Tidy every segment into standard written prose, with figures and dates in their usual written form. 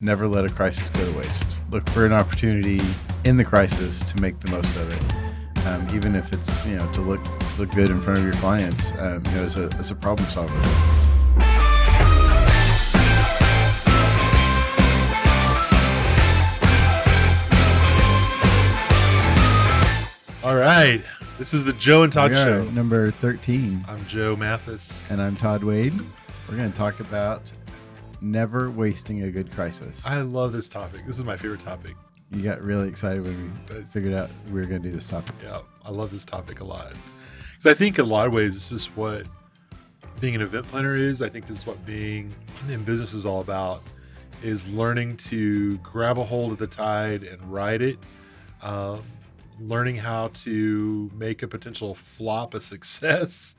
Never let a crisis go to waste. Look for an opportunity in the crisis to make the most of it, even if it's to look good in front of your clients. As a problem solver. All right. This is the Joe and Todd Show. Number 13. I'm Joe Mathis. And I'm Todd Wade. We're going to talk about never wasting a good crisis. I love this topic. This is my favorite topic. You got really excited when we figured out we were going to do this topic. Yeah, I love this topic a lot. Because I think in a lot of ways, this is what being an event planner is. I think this is what being in business is all about, is learning to grab a hold of the tide and ride it. Learning how to make a potential flop a success,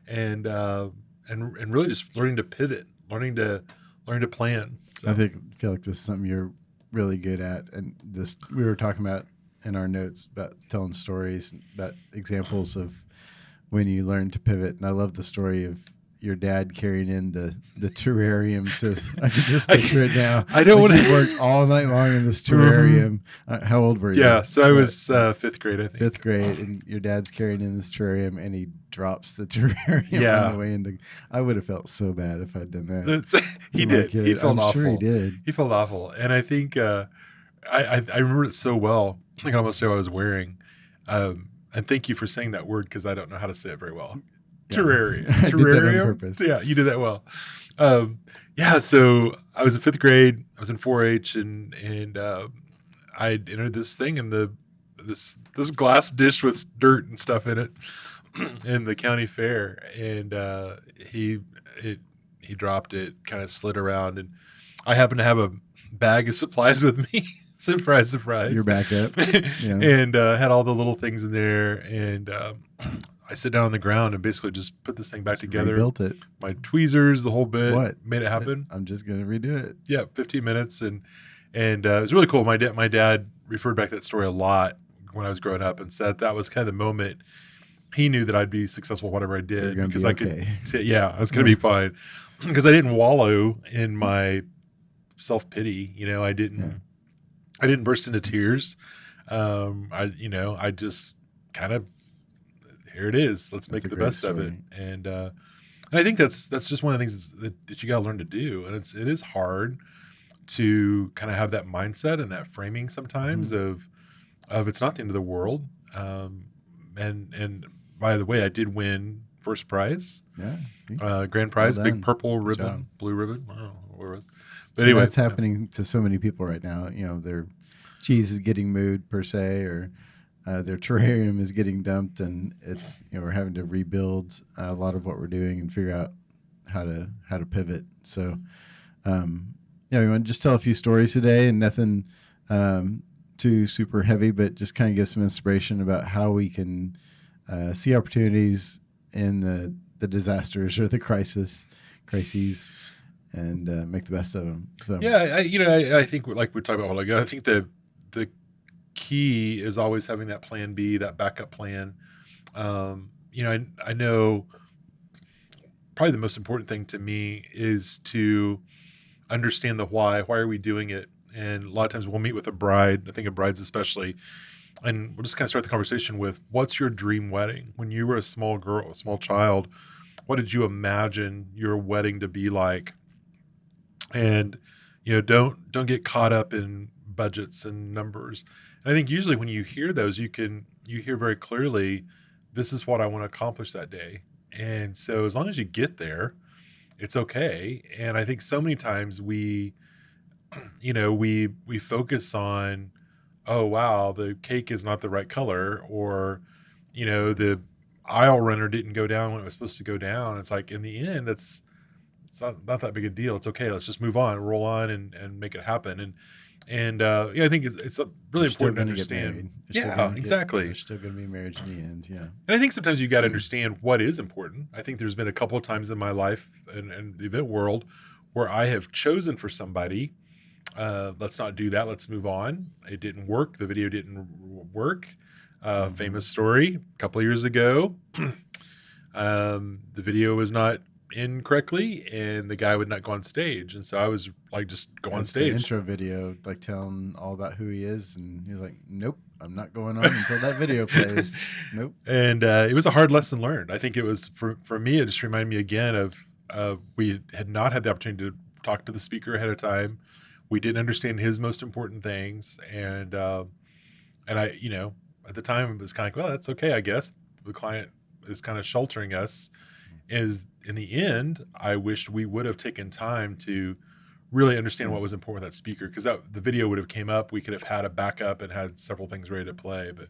and really just learning to pivot, learning to plan. So. I feel like this is something you're really good at, and this we were talking about in our notes about telling stories, about examples of when you learn to pivot. And I love the story of your dad carrying in the terrarium to. I can just picture it now. I don't want to work all night long in this terrarium. How old were you? Yeah, so I was fifth grade, I think. Fifth grade, and your dad's carrying in this terrarium, and he drops the terrarium on the way into. I would have felt so bad if I'd done that. He did. He felt awful. Sure he did. He felt awful, and I think I remember it so well. I can almost say what I was wearing. And thank you for saying that word, because I don't know how to say it very well. Terrarium. I did that on purpose. Yeah, you did that well. So I was in fifth grade. I was in 4-H, and I entered this thing in this glass dish with dirt and stuff in it in the county fair, and he dropped it, kind of slid around, and I happened to have a bag of supplies with me. Surprise! You're back up, and had all the little things in there, and I sit down on the ground and basically just put this thing back together. Rebuilt it. My tweezers, the whole bit. What made it happen? I'm just gonna redo it. Yeah, 15 minutes, and it was really cool. My dad referred back to that story a lot when I was growing up, and said that was kind of the moment he knew that I'd be successful whatever I did, because I could say, I was going to be fine, because I didn't wallow in my self-pity. I didn't burst into tears. I just kind of, here it is. Let's make the best of it. And I think that's just one of the things that you got to learn to do. And it is hard to kind of have that mindset and that framing sometimes of it's not the end of the world. And by the way, I did win first prize. Yeah. Grand prize, well big purple ribbon, blue ribbon. I don't know where it was. But anyway, that's happening to so many people right now. Their cheese is getting mooed per se, or their terrarium is getting dumped, and it's we're having to rebuild a lot of what we're doing and figure out how to pivot. So, we want to just tell a few stories today, and nothing too super heavy, but just kind of give some inspiration about how we can see opportunities in the disasters or the crises, and make the best of them. So I think, like we talked about a while ago, I think the key is always having that plan B, that backup plan. I know probably the most important thing to me is to understand the why. Why are we doing it? And a lot of times we'll meet with a bride, I think of brides especially, and we'll just kind of start the conversation with, what's your dream wedding? When you were a small girl, a small child, what did you imagine your wedding to be like? And, don't get caught up in budgets and numbers. And I think usually when you hear those, you hear very clearly, this is what I want to accomplish that day. And so as long as you get there, it's okay. And I think so many times we focus on, oh, wow, the cake is not the right color, or, the aisle runner didn't go down when it was supposed to go down. It's like, in the end, it's not that big a deal. It's okay. Let's just move on, roll on, and make it happen. And I think it's really important to understand. Exactly. You're still going to be married in the end. Yeah. And I think sometimes you got to understand what is important. I think there's been a couple of times in my life and the event world where I have chosen for somebody, let's not do that. Let's move on. It didn't work. The video didn't work. Famous story a couple of years ago. The video was not incorrectly, and the guy would not go on stage. And so I was like, just go on The stage. intro video, like telling all about who he is, and he was like, "Nope, I'm not going on until that video plays." Nope. And it was a hard lesson learned. I think it was for me. It just reminded me again of we had not had the opportunity to talk to the speaker ahead of time. We didn't understand his most important things, and I, at the time it was kind of like, well, that's okay, I guess. The client is kind of sheltering us. Is in the end, I wished we would have taken time to really understand what was important with that speaker, because the video would have came up. We could have had a backup and had several things ready to play. But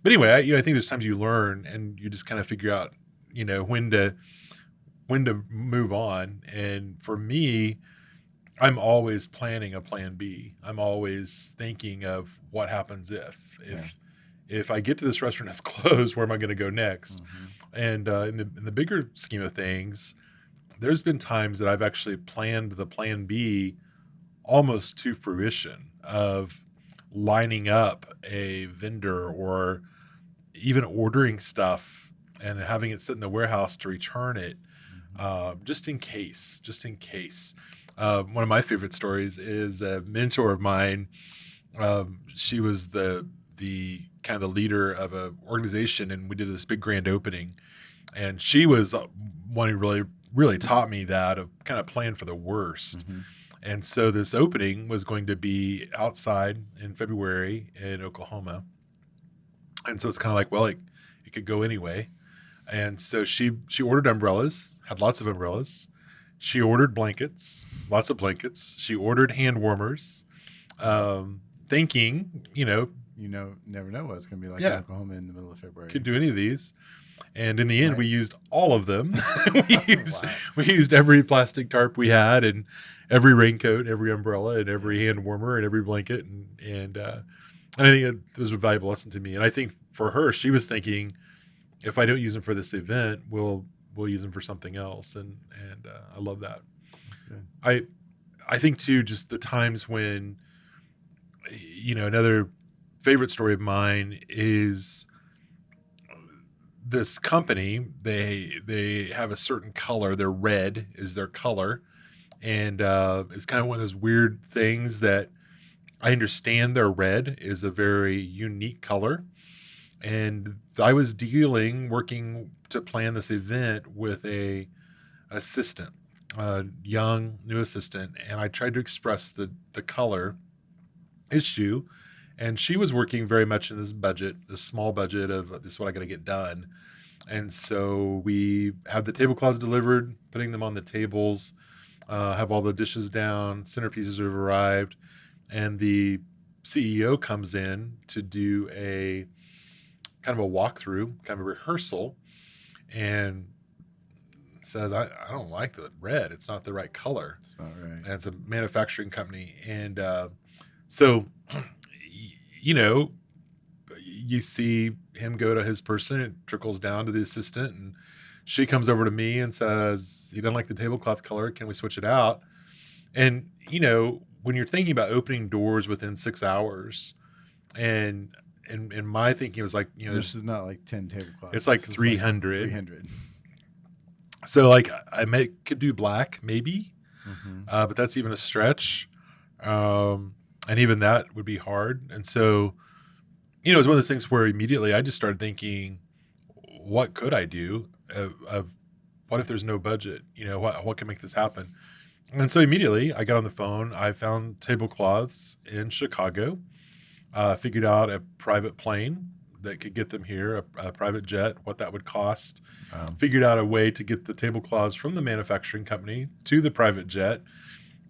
anyway, I think there's times you learn and you just kind of figure out, when to move on. And for me, I'm always planning a plan B. I'm always thinking of what happens if I get to this restaurant that's closed, where am I going to go next? And in the bigger scheme of things, there's been times that I've actually planned the plan B almost to fruition, of lining up a vendor or even ordering stuff and having it sit in the warehouse to return it, just in case. One of my favorite stories is a mentor of mine. She was the kind of the leader of an organization, and we did this big grand opening. And she was one who really taught me that, of kind of plan for the worst. And so this opening was going to be outside in February in Oklahoma. And so it's kind of like, well, it could go anyway. And so she ordered umbrellas, had lots of umbrellas. She ordered blankets, lots of blankets. She ordered hand warmers, thinking, never know what it's going to be like in Oklahoma in the middle of February. Could do any of these. And in the end, we used all of them. We used every plastic tarp we had, and every raincoat, every umbrella, and every hand warmer, and every blanket. And I think it was a valuable lesson to me. And I think for her, she was thinking, if I don't use them for this event, we'll use them for something else. And I love that. I think too, just the times when, another favorite story of mine is this company. They have a certain color. Their red is their color. And it's kind of one of those weird things that I understand their red is a very unique color. And I was working to plan this event with an assistant, a young new assistant, and I tried to express the color issue, and she was working very much in this small budget of this is what I got to get done. And so we had the tablecloths delivered, putting them on the tables, have all the dishes down, centerpieces have arrived, and the CEO comes in to do a kind of a walkthrough, kind of a rehearsal, and says, I don't like the red. It's not the right color. It's not right. And it's a manufacturing company. And so, you see him go to his person, it trickles down to the assistant, and she comes over to me and says, he doesn't like the tablecloth color. Can we switch it out? And, when you're thinking about opening doors within 6 hours, and my thinking was like, this is not like 10 tablecloths. It's like 300. Like 300. So like could do black maybe, but that's even a stretch. And even that would be hard. And so, it was one of those things where immediately I just started thinking, what could I do? What if there's no budget? What can make this happen? And so immediately I got on the phone. I found tablecloths in Chicago, figured out a private plane that could get them here, a private jet, what that would cost. Figured out a way to get the tablecloths from the manufacturing company to the private jet.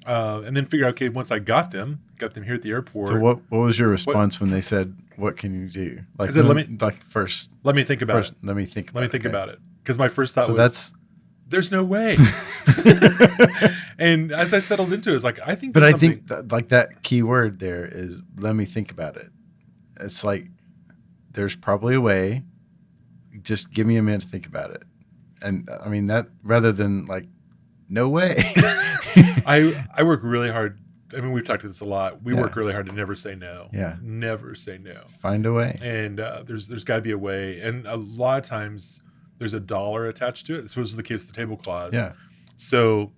And then figured out, okay, once I got them here at the airport. So what was your response when they said, what can you do? Like, let me think about it. Let me think about it. Because my first thought there's no way. And as I settled into it, it's like, I think that key word there is, let me think about it. It's like, there's probably a way. Just give me a minute to think about it. And I mean, that rather than like, no way. I work really hard. I mean, we've talked about this a lot. We work really hard to never say no. Yeah. Never say no. Find a way. And there's got to be a way. And a lot of times there's $1 attached to it. This was the case with the tablecloths. Yeah. So,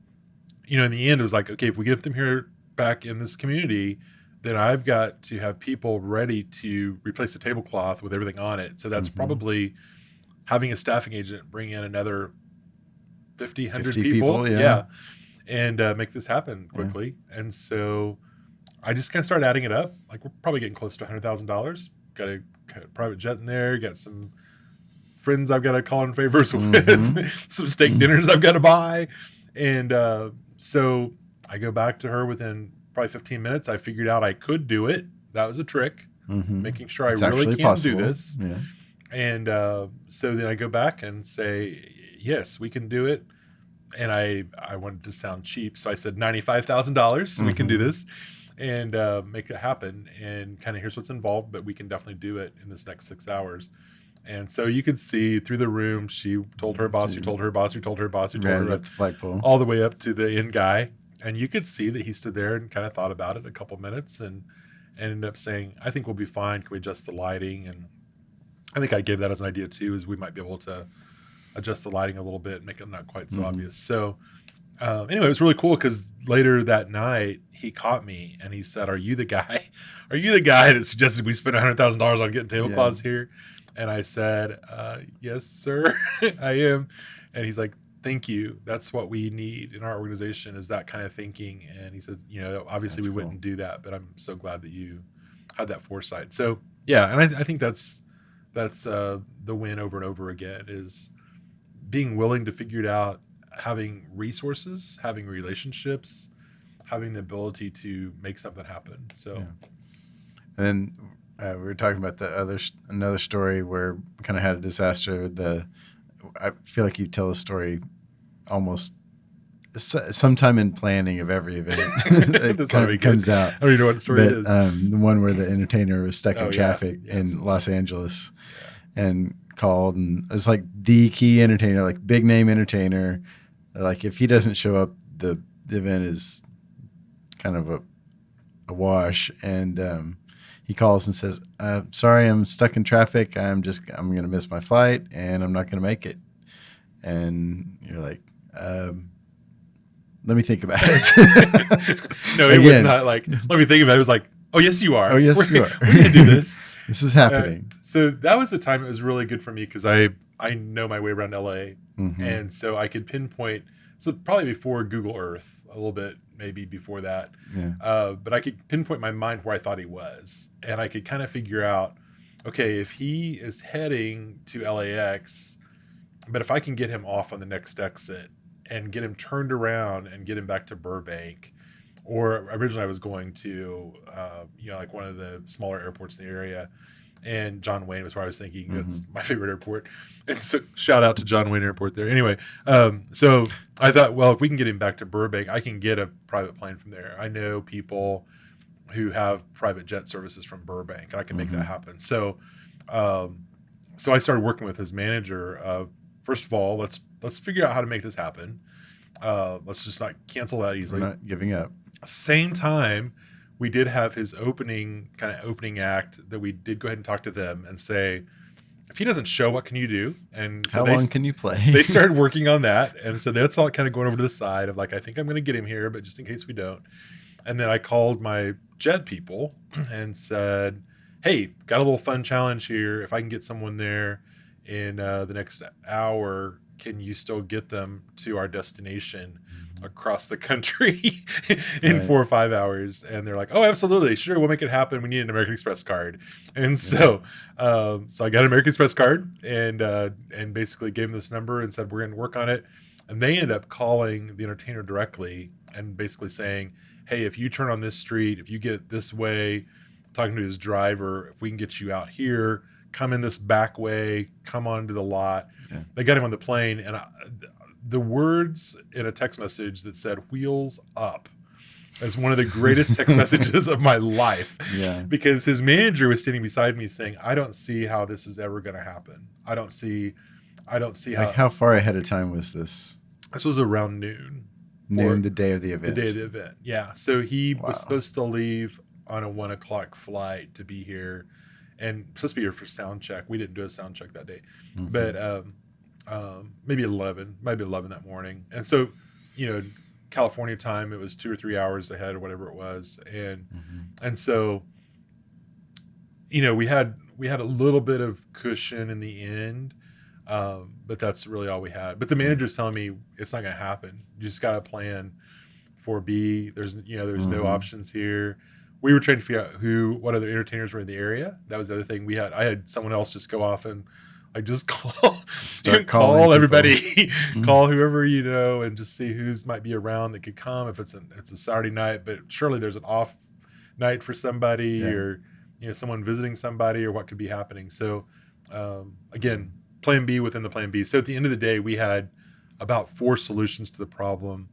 in the end, it was like, okay, if we get them here back in this community, then I've got to have people ready to replace the tablecloth with everything on it. So that's probably having a staffing agent bring in another 50, 100 people. Yeah. And make this happen quickly. Yeah. And so I just kind of started adding it up. Like, we're probably getting close to $100,000. Got a private jet in there. Got some friends I've got to call in favors with. Some steak dinners I've got to buy. And so I go back to her within probably 15 minutes. I figured out I could do it. That was a trick, making sure I really can do this. Yeah. And so then I go back and say, yes, we can do it. And I wanted to sound cheap. So I said $95,000. So we can do this and make it happen. And kind of here's what's involved, but we can definitely do it in this next 6 hours. And so you could see through the room, she told her boss, who told her boss, who told her boss, who told her, the flagpole, all the way up to the end guy. And you could see that he stood there and kind of thought about it a couple minutes and ended up saying, I think we'll be fine. Can we adjust the lighting? And I think I gave that as an idea too, is we might be able to adjust the lighting a little bit, make it not quite so obvious. So anyway, it was really cool because later that night he caught me and he said, are you the guy that suggested we spend $100,000 on getting tablecloths here? And I said, yes, sir, I am. And he's like, thank you. That's what we need in our organization, is that kind of thinking. And he said, obviously we wouldn't do that, but I'm so glad that you had that foresight. So yeah. And I think that's the win over and over again, is being willing to figure it out, having resources, having relationships, having the ability to make something happen. So, and then we were talking about another story where we kind of had a disaster. I feel like you tell a story almost sometime in planning of every event. It kind of comes out. I don't even know what the story is. The one where the entertainer was stuck in traffic in Los Angeles and called, and it's like the key entertainer, like big name entertainer. Like if he doesn't show up, the event is kind of a wash. And he calls and says, sorry, I'm stuck in traffic. I'm going to miss my flight and I'm not going to make it. And you're like, let me think about it. No, it was not like, let me think about it. It was like, oh, yes, you are. Oh, yes, you are. We're going to do this. This is happening. So that was the time it was really good for me because I know my way around LA. And so I could pinpoint, so probably before Google Earth, a little bit, maybe before that. Yeah. But I could pinpoint my mind where I thought he was. And I could kind of figure out, okay, if he is heading to LAX, but if I can get him off on the next exit and get him turned around and get him back to Burbank, or originally I was going to, like one of the smaller airports in the area, and John Wayne was where I was thinking. That's my favorite airport. And so shout out to John Wayne Airport there. Anyway, so I thought, well, if we can get him back to Burbank, I can get a private plane from there. I know people who have private jet services from Burbank, and I can make that happen. So, so I started working with his manager. First of all, let's figure out how to make this happen. Let's just not cancel that easily. We're not giving up. Same time, we did have his opening act that we did go ahead and talk to them and say, if he doesn't show, what can you do? And so how long can you play? They started working on that. And so that's all kind of going over to the side of like, I think I'm going to get him here, but just in case we don't. And then I called my jet people and said, hey, got a little fun challenge here. If I can get someone there in the next hour, can you still get them to our destination across the country in 4 or 5 hours? And they're like, oh, absolutely. Sure. We'll make it happen. We need an American Express card. And so, so I got an American Express card and basically gave them this number and said, we're going to work on it. And they ended up calling the entertainer directly and basically saying, hey, if you turn on this street, if you get it this way, talking to his driver, if we can get you out here, come in this back way, come onto the lot. Yeah. They got him on the plane, and the words in a text message that said "wheels up" is one of the greatest text messages of my life. Yeah. Because his manager was standing beside me saying, "I don't see how this is ever going to happen. I don't see how far ahead of time was this? This was around noon. Noon, the day of the event. The day of the event. Yeah. So he was supposed to leave on a 1 o'clock flight to be here. And supposed to be here for sound check. We didn't do a sound check that day, but maybe 11, might be 11 that morning. And so, California time, it was 2 or 3 hours ahead or whatever it was. And so, we had a little bit of cushion in the end. But that's really all we had. But the manager's telling me it's not going to happen. You just got to plan for B. There's no options here. We were trying to figure out what other entertainers were in the area. That was the other thing. I had someone else just go off and just call everybody, call whoever and just see who's might be around that could come if it's a Saturday night. But surely there's an off night for somebody or someone visiting somebody or what could be happening. So again, plan B within the plan B. So at the end of the day, we had about 4 solutions to the problem.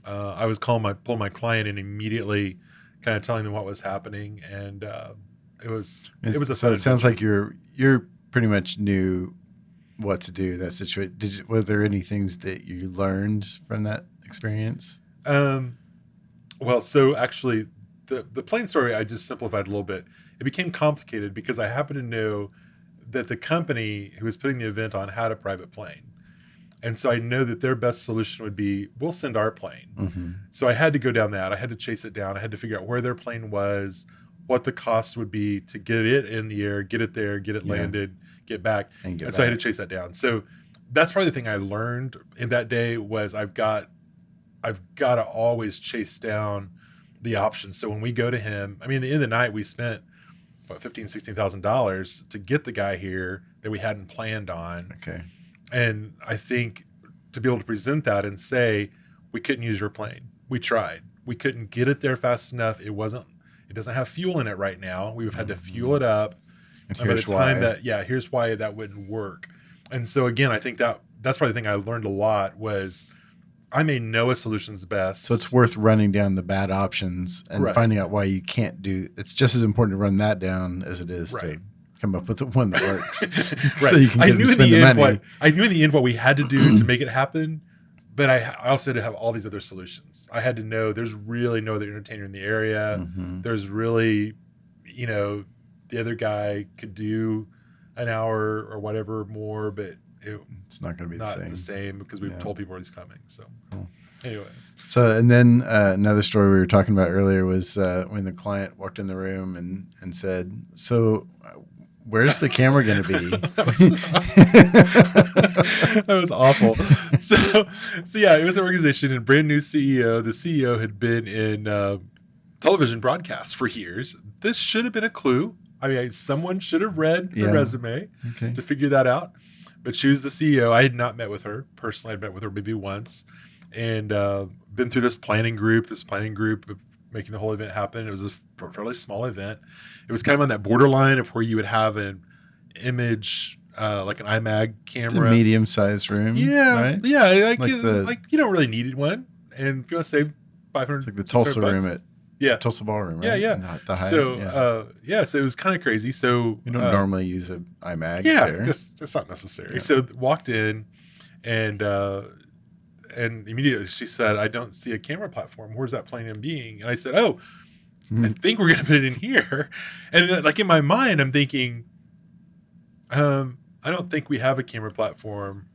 I was pulling my client in immediately, kind of telling them what was happening, and it was a so it sounds like you're pretty much knew what to do in that situation. Were there any things that you learned from that experience? Well, so actually the plane story, I just simplified a little bit. It became complicated because I happen to know that the company who was putting the event on had a private plane. And so I know that their best solution would be, we'll send our plane. So I had to go down that. I had to chase it down. I had to figure out where their plane was, what the cost would be to get it in the air, get it there, get it landed, get back. And so I had to chase that down. So that's probably the thing I learned in that day was I've got to always chase down the options. So when we go to him, I mean, at the end of the night, we spent $15,000, $16,000 to get the guy here that we hadn't planned on. Okay. And I think to be able to present that and say, we couldn't use your plane. We tried. We couldn't get it there fast enough. It doesn't have fuel in it right now. We've had to fuel it up. And by the time here's why that wouldn't work. And so again, I think that's probably the thing I learned a lot was I may know a solution's best. So it's worth running down the bad options and finding out why you can't do. It's just as important to run that down as it is to come up with the one that works. So you can spend the money. I knew in the end what we had to do to make it happen, but I also had to have all these other solutions. I had to know there's really no other entertainer in the area. There's really, the other guy could do an hour or whatever more, but it's not going to be the same because we've told people he's coming. So anyway. So, and then another story we were talking about earlier was when the client walked in the room and said, so where's the camera going to be? That was awful. So yeah, it was an organization and brand new CEO. The CEO had been in television broadcasts for years. This should have been a clue. I mean, someone should have read the resume to figure that out. But she was the CEO. I had not met with her personally. I'd met with her maybe once, and been through this planning group of making the whole event happen. It was a fairly small event. It was kind of on that borderline of where you would have an image, like an iMag camera, a medium-sized room. Yeah, right? Yeah. Like you don't really need one, and if you want to save $500, it's like the Tulsa room at Tulsa Ballroom. Right? Yeah. Not the high, so it was kind of crazy. So you don't normally use an iMag. Yeah, it's not necessary. Yeah. So walked in, and immediately she said, "I don't see a camera platform. Where's that plan on being?" And I said, "Oh, I think we're gonna put it in here." And like in my mind, I'm thinking, I don't think we have a camera platform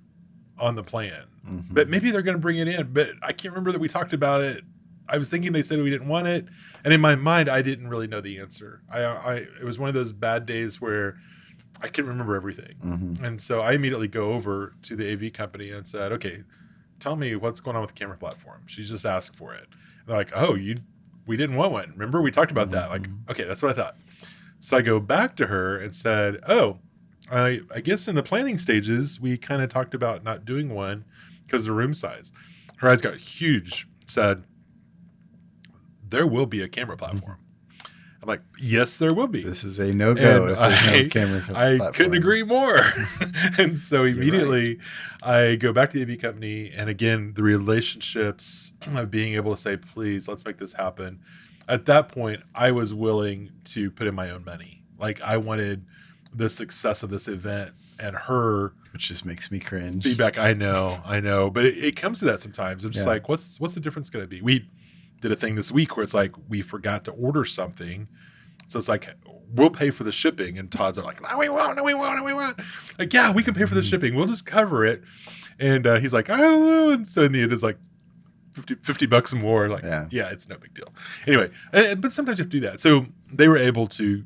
on the plan, but maybe they're gonna bring it in. But I can't remember that we talked about it. I was thinking they said we didn't want it, and in my mind, I didn't really know the answer. It was one of those bad days where I couldn't remember everything, and so I immediately go over to the AV company and said, "Okay, tell me what's going on with the camera platform." She just asked for it. And they're like, "Oh, we didn't want one. Remember we talked about that?" Like, okay, that's what I thought. So I go back to her and said, "Oh, I guess in the planning stages we kind of talked about not doing one because of the room size." Her eyes got huge. Said, "There will be a camera platform." I'm like, "Yes, there will be." This is a no-go if there's no camera platform. I couldn't agree more. And so immediately I go back to the AV company. And again, the relationships of being able to say, "Please, let's make this happen." At that point, I was willing to put in my own money. Like I wanted the success of this event and her. Which just makes me cringe. Feedback. I know. But it comes to that sometimes. I'm just like, what's the difference going to be? We did a thing this week where it's like we forgot to order something. So it's like, we'll pay for the shipping. And Todd's like, no, we won't. Like, yeah, we can pay for the shipping. We'll just cover it. And he's like, I don't know. And so in the end, it's like $50 more. Like, yeah, it's no big deal. Anyway, but sometimes you have to do that. So they were able to,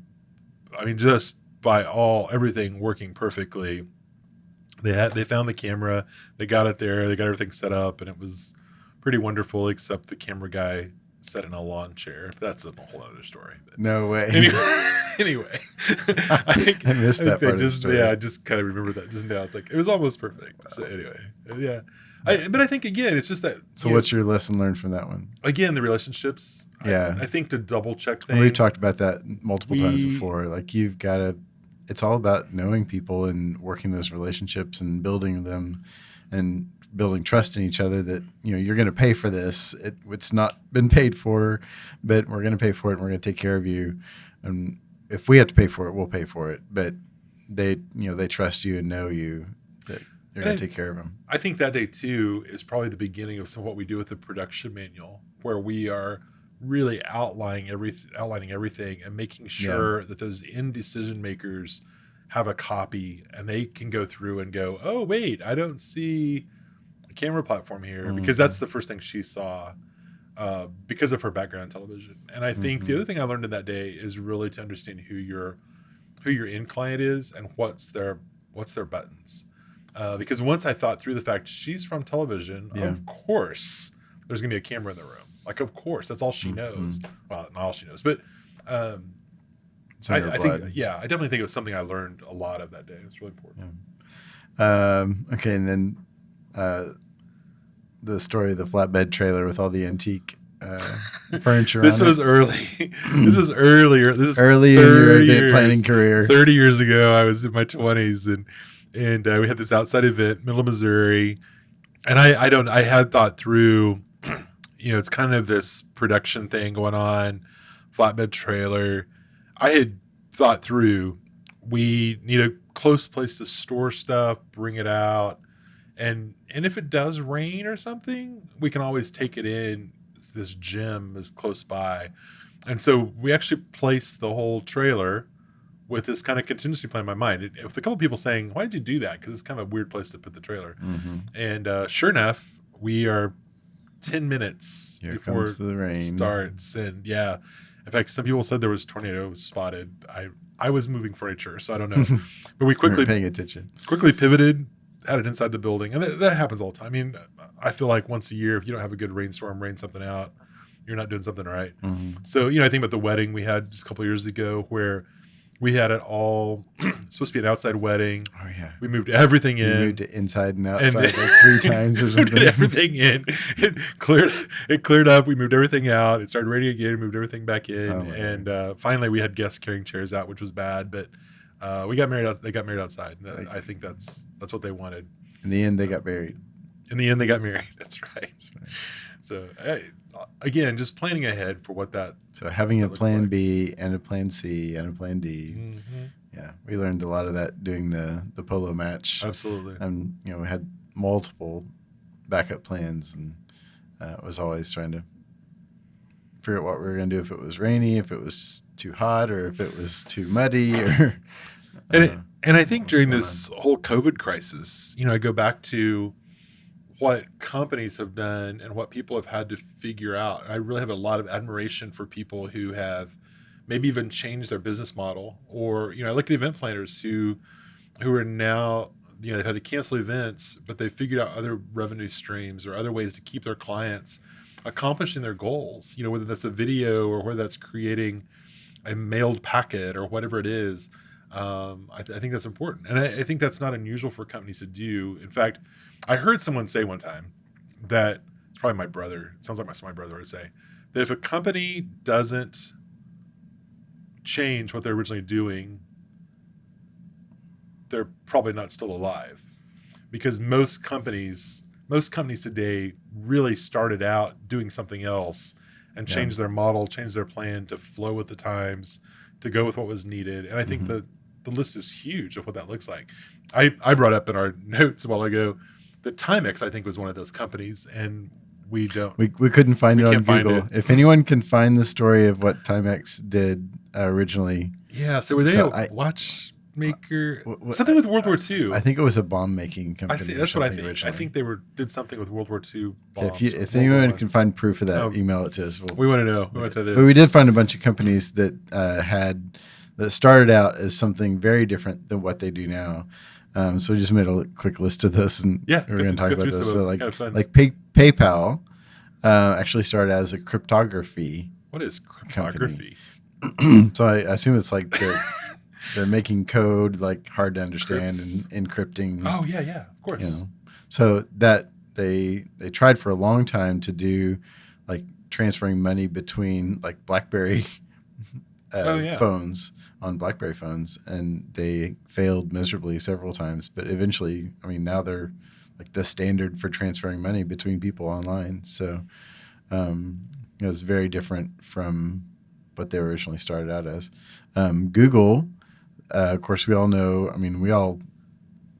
I mean, just by everything working perfectly, they found the camera, they got it there, they got everything set up, and it was pretty wonderful, except the camera guy sat in a lawn chair. That's a whole other story. But no way. Anyway, I missed that part of the story. Yeah, I just kind of remember that just now. It's like, it was almost perfect. So anyway, yeah. But I think, again, it's just that. So what's your lesson learned from that one? Again, the relationships. Yeah. I think to double check things. We've talked about that multiple times before. Like, you've got to, it's all about knowing people and working those relationships and building them and building trust in each other that, you're going to pay for this. It's not been paid for, but we're going to pay for it and we're going to take care of you. And if we have to pay for it, we'll pay for it. But they trust you and know you that you're going to take care of them. I think that day too is probably the beginning of some of what we do with the production manual, where we are really outlining everything and making sure that those end decision makers have a copy and they can go through and go, oh, wait, I don't see a camera platform here, because that's the first thing she saw because of her background in television. And I think the other thing I learned in that day is really to understand who your end client is and what's their buttons. Because once I thought through the fact she's from television, of course there's going to be a camera in the room. Like, of course, that's all she knows. Well, not all she knows, but I definitely think it was something I learned a lot of that day. It's really important. Okay, and then the story of the flatbed trailer with all the antique furniture. This was early. This was earlier. This is early in your event planning career. 30 years ago, I was in my 20s, and we had this outside event, middle of Missouri, and I had thought through. It's kind of this production thing going on, flatbed trailer. I had thought through, we need a close place to store stuff, bring it out. And if it does rain or something, we can always take it in. This gym is close by. And so we actually placed the whole trailer with this kind of contingency plan in my mind. With a couple of people saying, why did you do that? Because it's kind of a weird place to put the trailer. And sure enough, we are 10 minutes before the rain starts. And in fact, some people said there was tornadoes spotted. I was moving furniture, so I don't know. But we quickly paying attention. Quickly pivoted, had it inside the building. And that happens all the time. I mean, I feel like once a year, if you don't have a good rainstorm, rain something out, you're not doing something right. So, I think about the wedding we had just a couple of years ago, where we had it all supposed to be an outside wedding. Oh yeah. We moved everything in. We moved it inside and outside like 3 times or something. Moved everything in. It cleared up. We moved everything out. It started raining again. Moved everything back in. And finally, we had guests carrying chairs out, which was bad. But we got married. They got married outside. I think that's what they wanted. In the end, they got married. In the end, they got married. That's right. So again, just planning ahead for what that. So having a plan B and a plan C and a plan D. Yeah, we learned a lot of that doing the polo match. Absolutely. And we had multiple backup plans, and it was always trying to figure out what we were going to do if it was rainy, if it was too hot, or if it was too muddy, or. And I think during this whole COVID crisis, I go back to what companies have done and what people have had to figure out. I really have a lot of admiration for people who have maybe even changed their business model, or, I look at event planners who are now, they've had to cancel events, but they've figured out other revenue streams or other ways to keep their clients accomplishing their goals, whether that's a video or whether that's creating a mailed packet or whatever it is. I think that's important. And I think that's not unusual for companies to do. In fact, I heard someone say one time that, it's probably my brother, it sounds like my brother would say, that if a company doesn't change what they're originally doing, they're probably not still alive. Because most companies today really started out doing something else and changed their model, changed their plan to flow with the times, to go with what was needed. And I think the list is huge of what that looks like. I brought up in our notes a while ago that Timex, I think, was one of those companies, and we couldn't find it on Google. If anyone can find the story of what Timex did, originally. Yeah. So were they a watchmaker? Something with World War II. I think it was a bomb making company. That's what I think. Originally. I think they did something with World War II bombs. If anyone can find proof of that, email it to us. We want to know what that is. But we did find a bunch of companies that that started out as something very different than what they do now. So we just made a quick list of this, and we're going to talk about this. So like PayPal actually started as a cryptography. What is cryptography? So I assume it's like they're making code like hard to understand and encrypting. Oh yeah, of course. So that they tried for a long time to do like transferring money between like BlackBerry phones on BlackBerry phones, and they failed miserably several times. But eventually, I mean, now they're like the standard for transferring money between people online. So it was very different from what they originally started out as. Google, of course, we all know. I mean, we all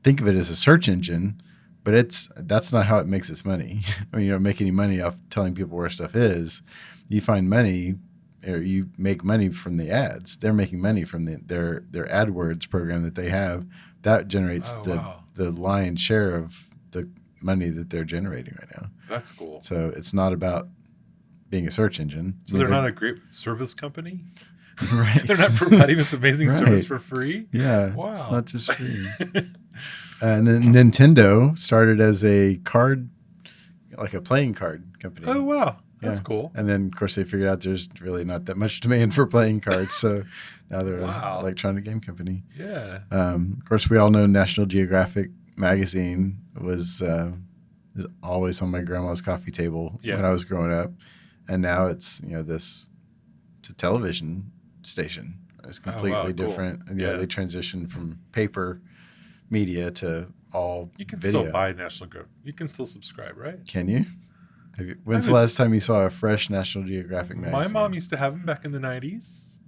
think of it as a search engine, but that's not how it makes its money. I mean, you don't make any money off telling people where stuff is. You find money, or you make money from the ads. They're making money from their AdWords program that they have. That generates the lion's share of the money that they're generating right now. That's cool. So it's not about being a search engine. So they're not a great service company? Right. They're not providing this amazing service for free? Yeah. Wow. It's not just free. And then Nintendo started as a playing card company. Oh, wow. That's cool. And then, of course, they figured out there's really not that much demand for playing cards. So now they're an electronic game company. Yeah. Of course, we all know National Geographic magazine is always on my grandma's coffee table when I was growing up. And now it's, it's a television station. It's completely different. Cool. Yeah, they transitioned from paper media to all You can video. still buy National Geographic. You can still subscribe, right? Can you? When's the last time you saw a fresh National Geographic magazine? My mom used to have them back in the 90s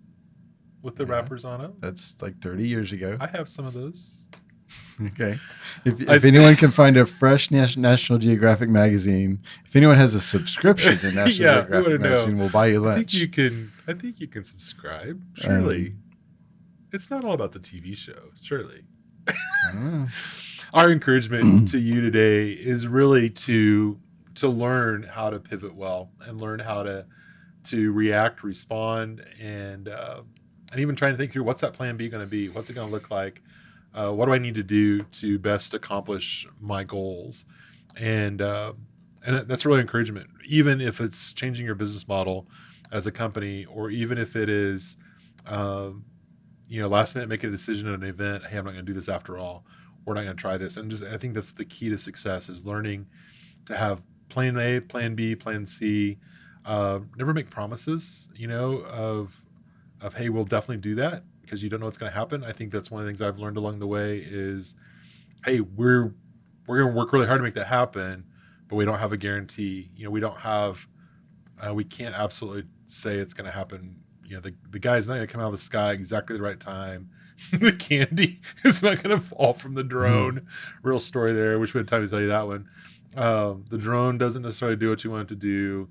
with the wrappers on them. That's like 30 years ago. I have some of those. Okay. If anyone can find a fresh National Geographic magazine, if anyone has a subscription to National Geographic magazine, we'll buy you lunch. I think you can subscribe. Surely. It's not all about the TV show. Surely. I don't know. Our encouragement to you today is really to learn how to pivot well and learn how to react, respond, and even trying to think through what's that plan B going to be? What's it going to look like? What do I need to do to best accomplish my goals? And that's really encouragement, even if it's changing your business model as a company, or even if it is, last minute making a decision at an event. Hey, I'm not going to do this after all. We're not going to try this. And I think that's the key to success, is learning to have plan A, plan B, plan C. Never make promises, of hey, we'll definitely do that, because you don't know what's going to happen. I think that's one of the things I've learned along the way is, hey, we're going to work really hard to make that happen, but we don't have a guarantee. We don't have, we can't absolutely say it's going to happen. The guy's not going to come out of the sky exactly the right time. The candy is not going to fall from the drone. Real story there. Wish we had time to tell you that one. The drone doesn't necessarily do what you want it to do.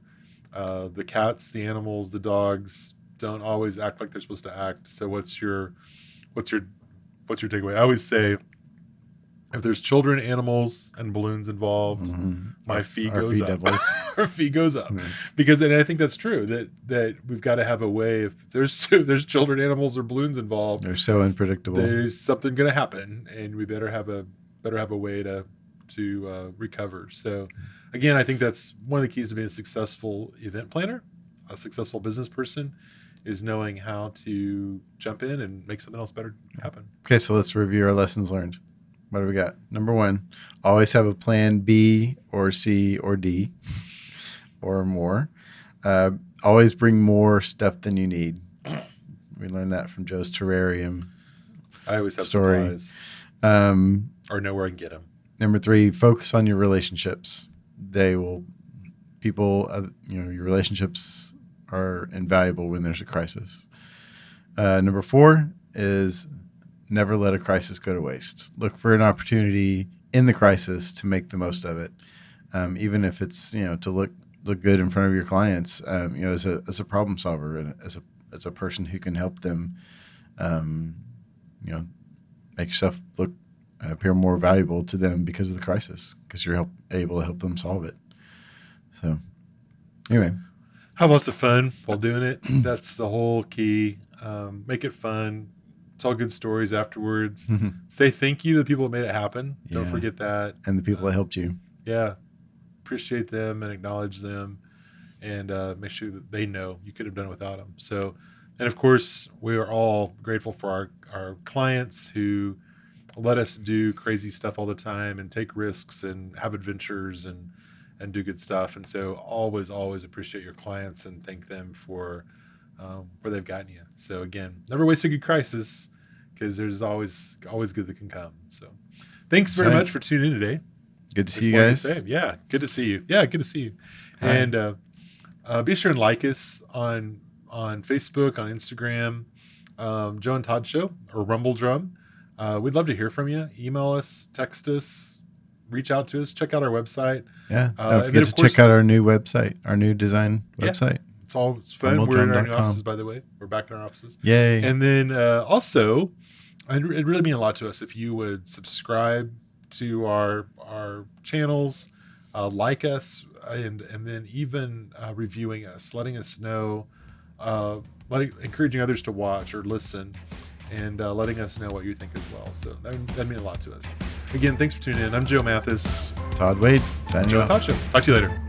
The cats, the animals, the dogs don't always act like they're supposed to act. So what's your takeaway? I always say, if there's children, animals, and balloons involved, my fee goes up. Our fee goes up. Because, and I think that's true, that we've got to have a way, if there's children, animals, or balloons involved, they're so unpredictable. There's something going to happen, and we better have a way to recover. So again, I think that's one of the keys to being a successful event planner, a successful business person, is knowing how to jump in and make something else better happen. Okay, so let's review our lessons learned. What do we got? Number 1, always have a plan B or C or D or more. Always bring more stuff than you need. We learned that from Joe's terrarium. I always have story. Supplies. Or know where I can get them. Number 3, focus on your relationships. Your relationships are invaluable when there's a crisis. Number 4 is never let a crisis go to waste. Look for an opportunity in the crisis to make the most of it, even if it's to look good in front of your clients. As a problem solver and as a person who can help them, you know, make yourself look appear more valuable to them because of the crisis, because you're able to help them solve it. So anyway, have lots of fun while doing it. That's the whole key. Make it fun. Tell good stories afterwards. Say thank you to the people that made it happen. Don't forget that. And the people that helped you. Yeah. Appreciate them and acknowledge them, and make sure that they know you could have done it without them. So, and of course, we are all grateful for our clients who let us do crazy stuff all the time and take risks and have adventures and do good stuff. And so always appreciate your clients and thank them for where they've gotten you. So again, never waste a good crisis, because there's always good that can come. So thanks very much for tuning in today. Good to see you guys. Yeah, good to see you. Yeah, good to see you. Hi. And be sure and like us on Facebook, on Instagram, Joe and Todd Show, or Rumble Drum. We'd love to hear from you. Email us, text us, reach out to us, check out our website. Yeah, don't forget to check out our new website, our new design website. It's fun. We're in our new offices, by the way. We're back in our offices. Yay. And then also, it'd really mean a lot to us if you would subscribe to our channels, like us, and then even reviewing us, letting us know, encouraging others to watch or listen, and letting us know what you think as well. So that'd mean a lot to us. Again, thanks for tuning in. I'm Joe Mathis. Todd Wade, signing off. Talk to you later.